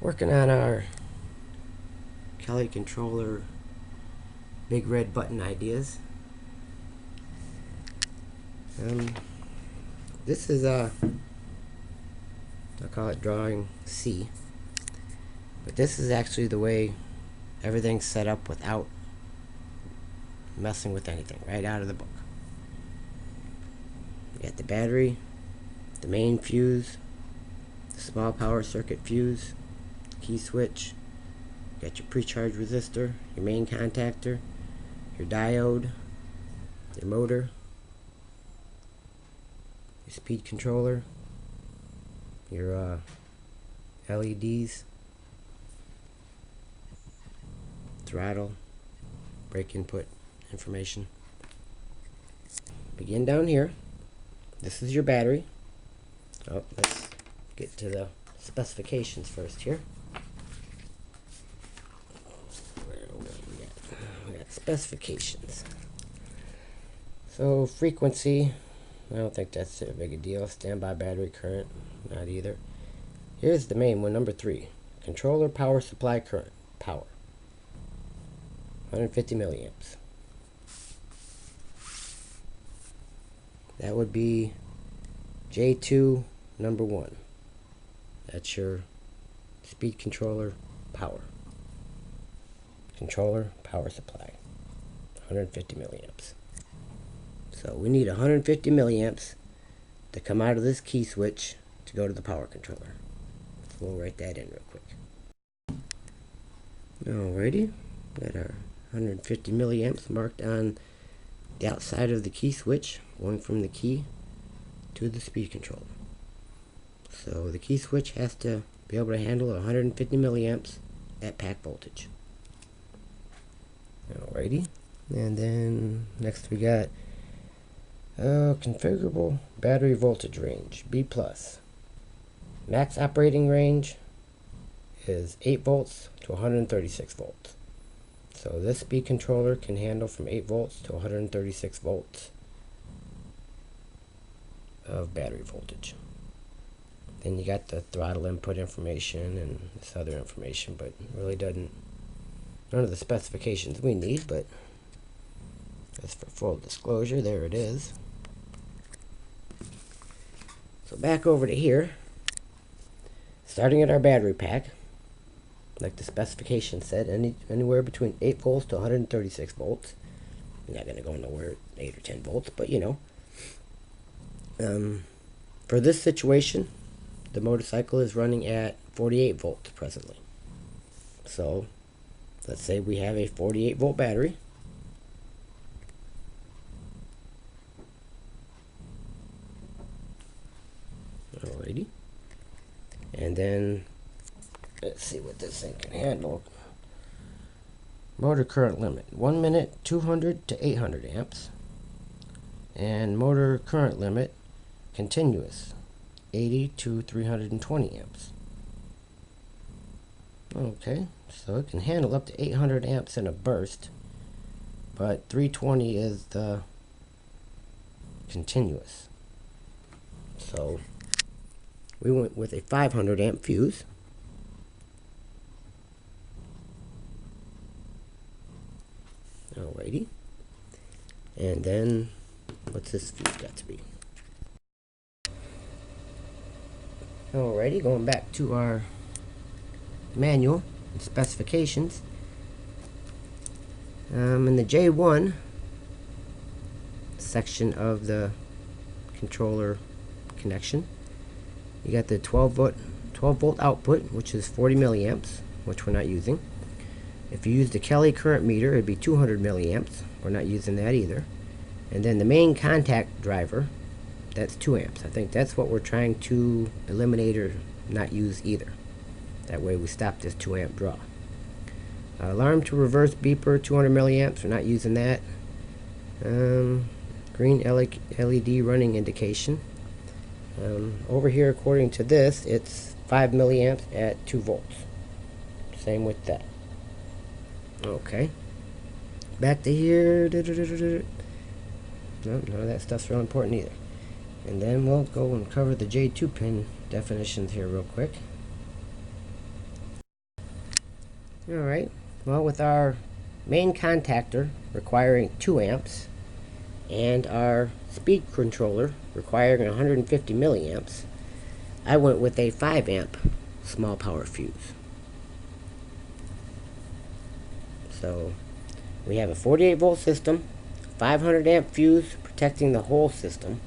Working on our Kelly controller big red button ideas. This is I'll call it drawing C, but this is actually the way everything's set up without messing with anything, right out of the book. You got the battery, the main fuse, the small power circuit fuse, key switch, you got your pre-charge resistor, your main contactor, your diode, your motor, your speed controller, your LEDs, throttle, brake input information. Begin down here. This is your battery. Oh, let's get to the specifications first here. We got specifications. So frequency, I don't think that's a big a deal. Standby battery current, not either. Here's the main one, number 3. Controller power supply current, power. 150 milliamps. That would be J2 number 1. That's your speed controller power. Controller power supply. 150 milliamps. So we need 150 milliamps to come out of this key switch to go to the power controller. So we'll write that in real quick. Alrighty, got our 150 milliamps marked on the outside of the key switch, going from the key to the speed controller. So the key switch has to be able to handle 150 milliamps at pack voltage. Alrighty, and then next we got configurable battery voltage range, B+. Max operating range is 8 volts to 136 volts. So this speed controller can handle from 8 volts to 136 volts of battery voltage. Then you got the throttle input information and this other information, but really doesn't, none of the specifications we need, but as for full disclosure, there it is. So back over to here, starting at our battery pack, like the specification said, anywhere between 8 volts to 136 volts. You're not going to go nowhere at 8 or 10 volts, but you know. For this situation, the motorcycle is running at 48 volts presently. So let's say we have a 48 volt battery. Alrighty. And then let's see what this thing can handle. Motor current limit 1 minute 200 to 800 amps. And motor current limit continuous 80 to 320 amps. Okay, so it can handle up to 800 amps in a burst, but 320 is the continuous. So we went with a 500 amp fuse. Alrighty. And then what's this fuse got to be? Alrighty, going back to our manual and specifications. In the J1 section of the controller connection, you got the 12 volt output, which is 40 milliamps, which we're not using. If you use the Kelly current meter, it'd be 200 milliamps. We're not using that either. And then the main contact driver, that's 2 amps. I think that's what we're trying to eliminate or not use either. That way we stop this 2 amp draw. Alarm to reverse beeper, 200 milliamps. We're not using that. Green LED running indication. Over here, according to this, it's 5 milliamps at 2 volts. Same with that. Okay. Back to here. No, none of that stuff's real important either. And then we'll go and cover the J2 pin definitions here real quick. Alright, well, with our main contactor requiring 2 amps and our speed controller requiring 150 milliamps, I went with a 5 amp small power fuse. So we have a 48 volt system, 500 amp fuse protecting the whole system,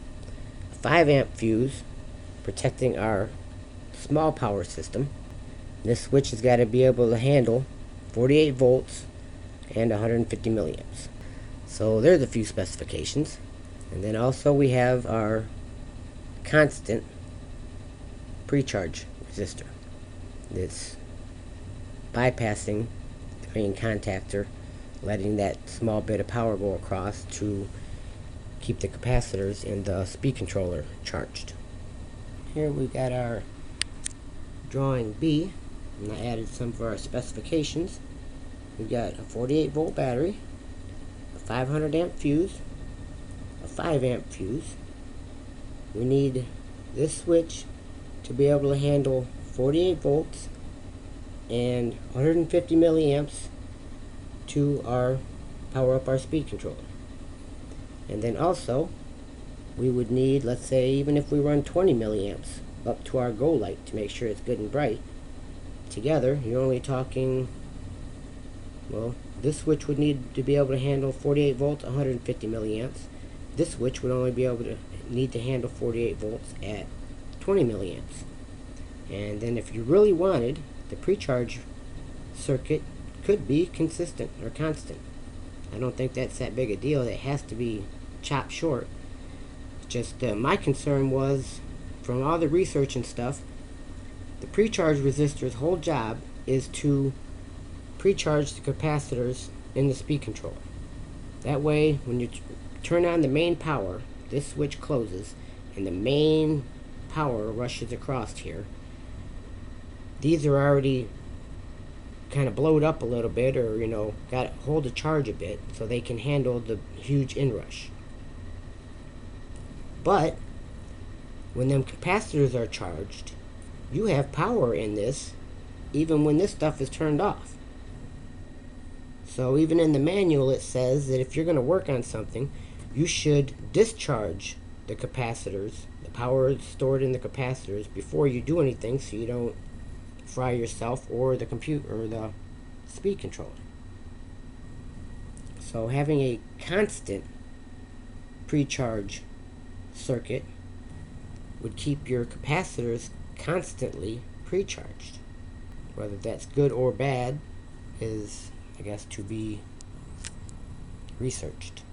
a 5 amp fuse protecting our small power system. This switch has got to be able to handle 48 volts and 150 milliamps. So there's a few specifications. And then also we have our constant pre-charge resistor. It's bypassing the main contactor, letting that small bit of power go across to keep the capacitors in the speed controller charged. Here we've got our drawing B, and I added some of our specifications. We've got a 48 volt battery, a 500 amp fuse, a 5 amp fuse. We need this switch to be able to handle 48 volts and 150 milliamps to power up our speed controller. And then also we would need, let's say, even if we run 20 milliamps up to our go light to make sure it's good and bright, together you're only talking, well, this switch would need to be able to handle 48 volts, 150 milliamps. This switch would only be able to need to handle 48 volts at 20 milliamps. And then if you really wanted, the pre-charge circuit could be consistent or constant. I don't think that's that big a deal. It has to be chopped short. Just my concern was, from all the research and stuff, the pre-charge resistor's whole job is to pre-charge the capacitors in the speed controller. That way, when you turn on the main power, this switch closes and the main power rushes across here. These are already kind of blowed up a little bit, or got hold of charge a bit, so they can handle the huge inrush. But when them capacitors are charged, you have power in this even when this stuff is turned off. So even in the manual it says that if you're going to work on something, you should discharge the capacitors, the power stored in the capacitors, before you do anything, so you don't fry yourself or the computer or the speed controller. So having a constant pre-charge circuit would keep your capacitors constantly pre-charged. Whether that's good or bad is, I guess, to be researched.